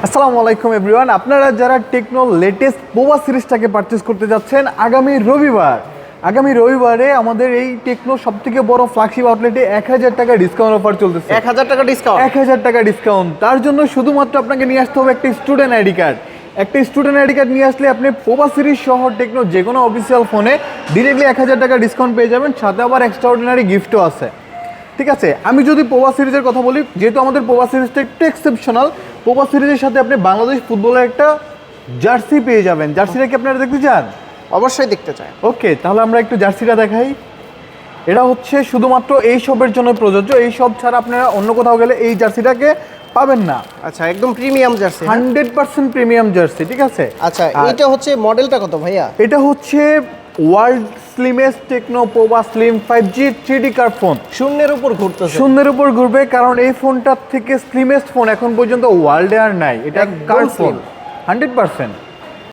আসসালামু আলাইকুম এভরিওয়ান, আপনারা যারা টেকনো লেটেস্ট পোভা সিরিজটাকে পারচেস করতে যাচ্ছেন আগামী রবিবারে আমাদের এই টেকনো সবথেকে বড় ফ্ল্যাগশিপ আউটলেটে 1000 টাকা ডিসকাউন্ট অফার চলতেছে। 1000 টাকা ডিসকাউন্ট? 1000 টাকা ডিসকাউন্ট। তার জন্য শুধুমাত্র আপনাকে নিয়ে আসতে হবে একটা স্টুডেন্ট আইডি কার্ড। একটা স্টুডেন্ট আইডি কার্ড নিয়ে আসলে আপনি পোভা সিরিজ সহ টেকনো যে কোনো অফিসিয়াল ফোনে ডিরেক্টলি 1000 টাকা ডিসকাউন্ট পেয়ে যাবেন, সাথে আবার এক্সট্রাঅর্ডিনারি গিফটও আছে। ঠিক আছে, আমি যদি পোভা সিরিজের কথা বলি, যেহেতু আমাদের পোভা সিরিজটা একটু এক্সেপশনাল, পোভা সিরিজের সাথে আপনি বাংলাদেশ ফুটবলের একটা জার্সি পেয়ে যাবেন। জার্সিটা কি আপনারা দেখতে চান? অবশ্যই দেখতে চাই। ওকে, তাহলে আমরা একটু জার্সিটা দেখাই। এটা হচ্ছে শুধুমাত্র এই শপের জন্য প্রযোজ্য। এই শপ ছাড়া আপনারা অন্য কোথাও গেলে এই জার্সিটাকে পাবেন না। আচ্ছা, একদম প্রিমিয়াম জার্সি। 100% premium jersey. ঠিক আছে, আচ্ছা, এটা হচ্ছে মডেলটা কত ভাইয়া? এটা হচ্ছে world slimmest techno Pova slim 5G 3D curve phone. শূন্যের উপর ঘুরতেছে। শূন্যের উপর ঘুরবে, কারণ এই ফোনটার থেকে স্লিমেস্ট ফোন এখন পর্যন্ত ওয়ার্ল্ডে আর নাই। এটা একদম কার্ভ ফোন slim। 100%।